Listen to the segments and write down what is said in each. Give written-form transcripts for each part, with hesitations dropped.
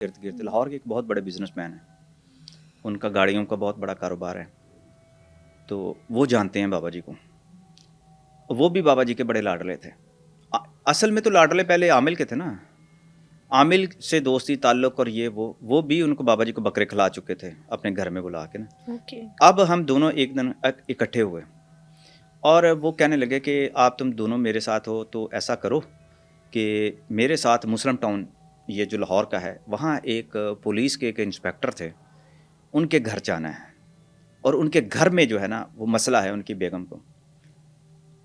ارد گرد لاہور کے ایک بہت بڑے بزنس مین ہیں، ان کا گاڑیوں کا بہت بڑا کاروبار ہے، تو وہ جانتے ہیں بابا جی کو. وہ بھی بابا جی کے بڑے لاڈلے تھے. اصل میں تو لاڈلے پہلے عامل کے تھے نا، عامل سے دوستی تعلق، اور یہ وہ بھی ان کو بابا جی کو بکرے کھلا چکے تھے اپنے گھر میں بلا کے نا. اب ہم دونوں ایک دن اکٹھے ہوئے اور وہ کہنے لگے کہ آپ تم دونوں میرے ساتھ ہو تو ایسا کرو کہ میرے ساتھ مسلم ٹاؤن، یہ جو لاہور کا ہے، وہاں ایک پولیس کے ایک انسپیکٹر تھے، ان کے گھر جانا ہے، اور ان کے گھر میں جو ہے نا وہ مسئلہ ہے ان کی بیگم کو.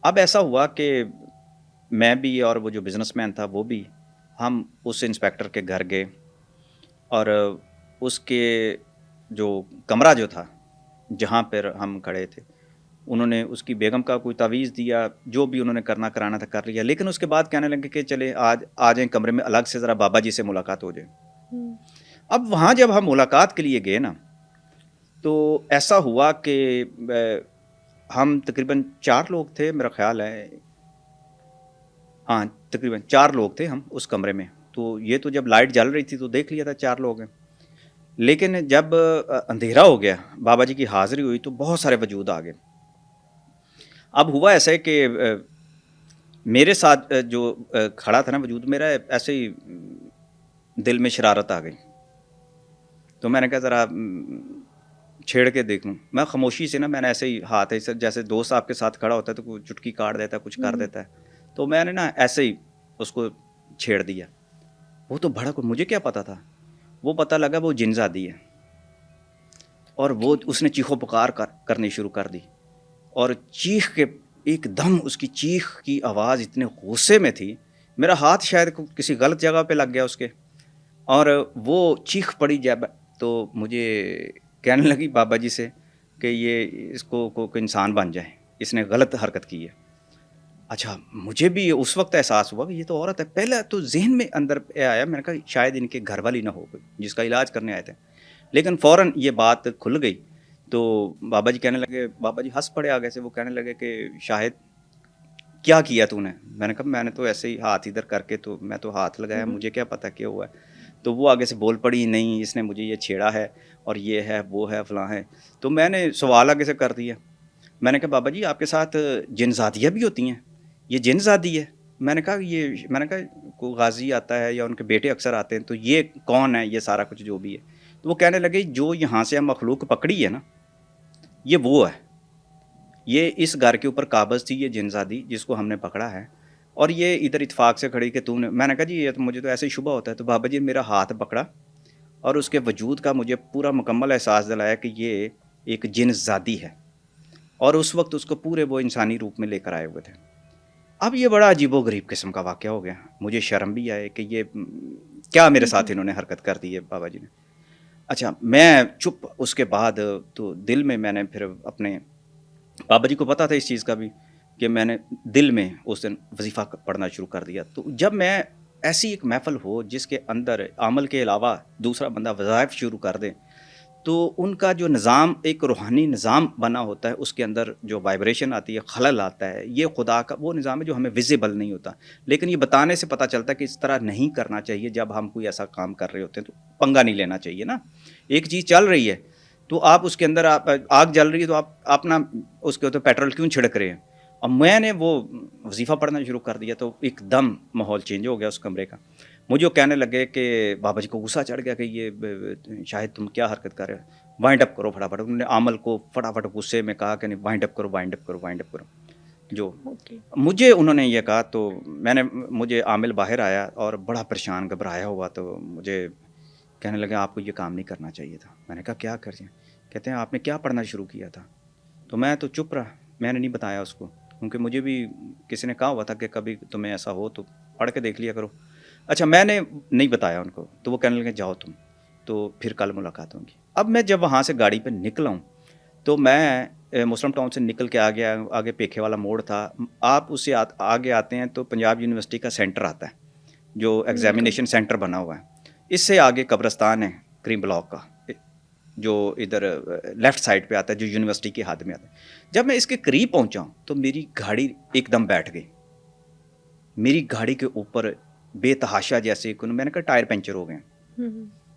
اب ایسا ہوا کہ میں بھی اور وہ جو بزنس مین تھا وہ بھی، ہم اس انسپیکٹر کے گھر گئے، اور اس کے جو کمرہ جو تھا جہاں پر ہم کھڑے تھے، انہوں نے اس کی بیگم کا کوئی تعویذ دیا، جو بھی انہوں نے کرنا کرانا تھا کر لیا. لیکن اس کے بعد کہنے لگے کہ چلے آج آ جائیں کمرے میں، الگ سے ذرا بابا جی سے ملاقات ہو جائے. اب وہاں جب ہم ملاقات کے لیے گئے نا، تو ایسا ہوا کہ ہم تقریباً 4 لوگ تھے میرا خیال ہے، ہاں تقریباً 4 لوگ تھے ہم اس کمرے میں. تو یہ تو جب لائٹ جل رہی تھی تو دیکھ لیا تھا 4 لوگ ہیں، لیکن جب اندھیرا ہو گیا، بابا جی کی حاضری ہوئی تو بہت سارے وجود آ گئے. اب ہوا ایسا ہے کہ میرے ساتھ جو کھڑا تھا نا وجود، میرا ایسے ہی دل میں شرارت آ گئی، تو میں نے کہا ذرا چھیڑ کے دیکھ لوں. میں خاموشی سے نا، میں نے ایسے ہی ہاتھ ہے جیسے دوست آپ کے ساتھ کھڑا ہوتا ہے تو کوئی چٹکی کاٹ دیتا ہے، کچھ کر دیتا ہے، تو میں نے نا ایسے ہی اس کو چھیڑ دیا. وہ تو بھڑک، مجھے کیا پتا تھا، وہ پتہ لگا وہ جن زادی ہے، اور وہ اس نے چیخو پکار کرنی شروع کر دی. اور چیخ کے ایک دم اس کی چیخ کی آواز اتنے غصے میں تھی، میرا ہاتھ شاید کسی غلط جگہ پہ لگ گیا اس کے، اور وہ چیخ پڑی جب تو مجھے کہنے لگی بابا جی سے کہ یہ اس کو انسان بن جائے، اس نے غلط حرکت کی ہے. اچھا، مجھے بھی اس وقت احساس ہوا کہ یہ تو عورت ہے. پہلے تو ذہن میں اندر آیا، میں نے کہا شاید ان کے گھر والی نہ ہو گئی جس کا علاج کرنے آئے تھے، لیکن فوراً یہ بات کھل گئی. تو بابا جی کہنے لگے، بابا جی ہنس پڑے آگے سے، وہ کہنے لگے کہ شاہد کیا کیا تو نے؟ میں نے کہا میں نے تو ایسے ہی ہاتھ ادھر کر کے، تو میں تو ہاتھ لگایا، مجھے کیا پتا کیا ہوا ہے. تو وہ آگے سے بول پڑی، نہیں اس نے مجھے یہ چھیڑا ہے، اور یہ ہے وہ ہے فلاں ہے. تو میں نے سوال آگے سے کر دیا، میں نے کہا بابا جی آپ کے ساتھ جن زادیاں بھی ہوتی ہیں، یہ جن زادی ہے؟ میں نے کہا کوئی غازی آتا ہے یا ان کے بیٹے اکثر آتے ہیں، تو یہ کون ہے، یہ سارا کچھ جو بھی ہے. تو وہ کہنے لگے جو یہاں سے ہم مخلوق پکڑی ہے نا، یہ وہ ہے، یہ اس گھر کے اوپر قابض تھی، یہ جن زادی جس کو ہم نے پکڑا ہے، اور یہ ادھر اتفاق سے کھڑی کہ تو نے. میں نے کہا جی یہ تو مجھے تو ایسے ہی شبہ ہوتا ہے. تو بابا جی میرا ہاتھ پکڑا اور اس کے وجود کا مجھے پورا مکمل احساس دلایا کہ یہ ایک جن زادی ہے، اور اس وقت اس کو پورے وہ انسانی روپ میں لے کر آئے ہوئے تھے. اب یہ بڑا عجیب و غریب قسم کا واقعہ ہو گیا، مجھے شرم بھی آئے کہ یہ کیا میرے ساتھ انہوں نے حرکت کر دی ہے بابا جی نے. اچھا میں چپ. اس کے بعد تو دل میں نے پھر اپنے بابا جی کو پتا تھا اس چیز کا بھی کہ میں نے دل میں اس دن وظیفہ پڑھنا شروع کر دیا. تو جب میں ایسی ایک محفل ہو جس کے اندر عمل کے علاوہ دوسرا بندہ وظائف شروع کر دے، تو ان کا جو نظام ایک روحانی نظام بنا ہوتا ہے، اس کے اندر جو وائبریشن آتی ہے، خلل آتا ہے، یہ خدا کا وہ نظام ہے جو ہمیں ویزیبل نہیں ہوتا، لیکن یہ بتانے سے پتہ چلتا ہے کہ اس طرح نہیں کرنا چاہیے. جب ہم کوئی ایسا کام کر رہے ہوتے ہیں تو پنگا نہیں لینا چاہیے نا. ایک چیز چل رہی ہے تو آپ اس کے اندر آگ جل رہی ہے تو آپ اپنا اس کے اوپر پیٹرول کیوں چھڑک رہے ہیں. اور میں نے وہ وظیفہ پڑھنا شروع کر دیا تو ایک دم ماحول چینج ہو گیا اس کمرے کا. مجھے کہنے لگے کہ بابا جی کو غصہ چڑھ گیا کہ یہ شاید تم کیا حرکت کر رہے ہو، وائنڈ اپ کرو فٹافٹ. انہوں نے عامل کو فٹافٹ غصے میں کہا کہ نہیں وائنڈ اپ کرو وائنڈ اپ کرو وائنڈ اپ کرو. جو مجھے انہوں نے یہ کہا تو مجھے عامل باہر آیا اور بڑا پریشان گھبرایا ہوا، تو مجھے کہنے لگے آپ کو یہ کام نہیں کرنا چاہیے تھا. میں نے کہا کیا کر جائیں؟ کہتے ہیں آپ نے کیا پڑھنا شروع کیا تھا؟ تو میں تو چپ رہا، میں نے نہیں بتایا اس کو، کیونکہ مجھے بھی کسی نے کہا ہوا تھا کہ کبھی تمہیں ایسا ہو تو پڑھ کے دیکھ لیا کرو. اچھا میں نے نہیں بتایا ان کو. تو وہ کہنے لگے جاؤ تم، تو پھر کل ملاقات ہوگی. اب میں جب وہاں سے گاڑی پہ نکلا ہوں تو میں مسلم ٹاؤن سے نکل کے آگے پیکھے والا موڑ تھا. آپ اس سے آگے آتے ہیں تو پنجاب یونیورسٹی کا سینٹر آتا ہے جو ایگزامینیشن سینٹر بنا ہوا ہے. اس سے آگے قبرستان ہے کریم بلاک کا، جو ادھر لیفٹ سائڈ پہ آتا ہے، جو یونیورسٹی کے ہاتھ میں آتا ہے. جب میں اس کے قریب پہنچا ہوں تو میری گاڑی ایک دم بیٹھ گئی. میری گاڑی کے اوپر بے تحاشا جیسے میں نے کہا ٹائر پنچر ہو گئے.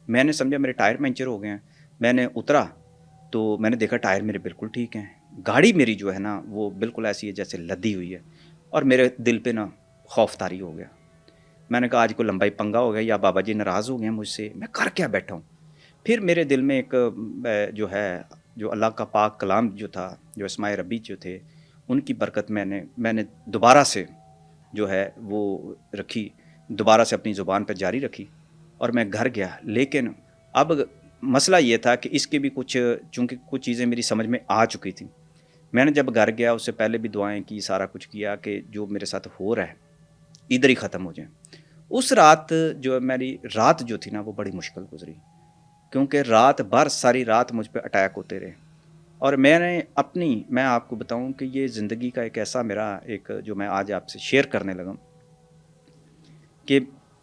میں نے سمجھا میرے ٹائر پنچر ہو گئے ہیں. میں نے اترا تو میں نے دیکھا ٹائر میرے بالکل ٹھیک ہیں. گاڑی میری جو ہے نا وہ بالکل ایسی ہے جیسے لدی ہوئی ہے. اور میرے دل پہ نا خوف طاری ہو گیا. میں نے کہا آج کو لمبائی پنگا ہو گیا یا بابا جی ناراض ہو گئے ہیں مجھ سے, میں کر کیا بیٹھا ہوں. پھر میرے دل میں ایک جو ہے جو اللہ کا پاک کلام جو تھا, جو اسماء ربی جو تھے, ان کی برکت میں نے دوبارہ سے جو ہے وہ رکھی, دوبارہ سے اپنی زبان پہ جاری رکھی اور میں گھر گیا. لیکن اب مسئلہ یہ تھا کہ اس کے بھی چونکہ کچھ چیزیں میری سمجھ میں آ چکی تھیں. میں نے جب گھر گیا اس سے پہلے بھی دعائیں کی, سارا کچھ کیا کہ جو میرے ساتھ ہو رہا ہے ادھر ہی ختم ہو جائیں. اس رات جو میری رات جو تھی نا وہ بڑی مشکل گزری, کیونکہ رات بھر ساری رات مجھ پہ اٹیک ہوتے رہے. اور میں آپ کو بتاؤں کہ یہ زندگی کا ایک ایسا میرا ایک جو میں آج آپ سے شیئر کرنے لگا کہ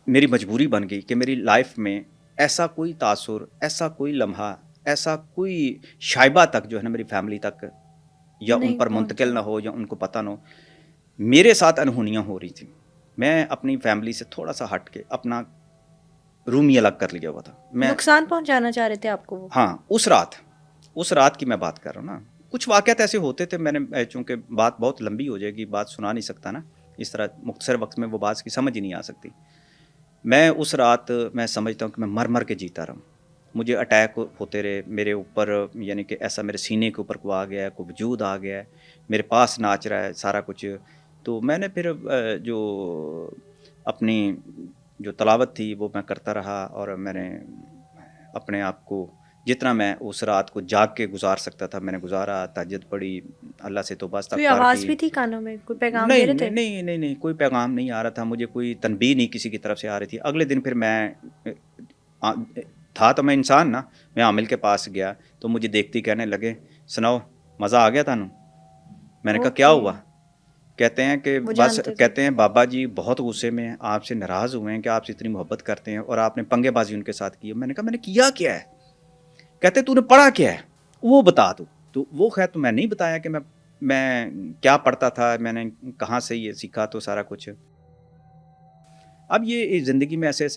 میری مجبوری بن گئی کہ میری لائف میں ایسا کوئی تاثر, ایسا کوئی لمحہ, ایسا کوئی شائبہ تک جو ہے نا میری فیملی تک یا ان پر منتقل نہ ہو یا ان کو پتہ نہ ہو. میرے ساتھ انہونیاں ہو رہی تھیں. میں اپنی فیملی سے تھوڑا سا ہٹ کے اپنا روم ہی الگ کر لیا ہوا تھا. میں نقصان پہنچانا چاہ رہے تھے آپ کو وہ؟ ہاں, اس رات کی میں بات کر رہا ہوں نا. کچھ واقعات ایسے ہوتے تھے, میں نے چونکہ بات بہت لمبی ہو جائے گی, بات سنا نہیں سکتا نا اس طرح مختصر وقت میں, وہ بات کی سمجھ ہی نہیں آ سکتی. میں اس رات میں سمجھتا ہوں کہ میں مر مر کے جیتا رہا. مجھے اٹیک ہوتے رہے میرے اوپر, یعنی کہ ایسا میرے سینے کے اوپر کو آ گیا ہے, کوئی وجود آ گیا ہے, میرے پاس ناچ رہا ہے سارا کچھ. تو میں نے پھر جو اپنی جو تلاوت تھی وہ میں کرتا رہا, اور میں نے اپنے آپ کو جتنا میں اس رات کو جاگ کے گزار سکتا تھا میں نے گزارا. تہجد پڑھی, اللہ سے توبہ کوئی استغفار آواز کی. بھی تھی کانوں میں, کوئی پیغام دے نہیں رہے تھے؟ نہیں نہیں نہیں, کوئی پیغام نہیں آ رہا تھا مجھے, کوئی تنبیہ نہیں کسی کی طرف سے آ رہی تھی. اگلے دن پھر میں تھا تو میں انسان نا, میں عامل کے پاس گیا تو مجھے دیکھتی کہنے لگے سناؤ مزہ آ گیا تانوں. میں نے کہا کیا ہوا؟ کہتے ہیں کہ بس, کہتے ہیں بابا جی بہت غصے میں ہیں, آپ سے ناراض ہوئے ہیں کہ آپ سے اتنی محبت کرتے ہیں اور آپ نے پنگے بازی ان کے ساتھ کی. میں نے کہا میں نے کیا کیا ہے؟ کہتے تو نے پڑھا کیا ہے وہ بتا. تو وہ خیر تو میں نہیں بتایا کہ میں کیا پڑھتا تھا, میں نے کہاں سے یہ سیکھا, تو سارا کچھ. اب یہ زندگی میں ایسے ایسے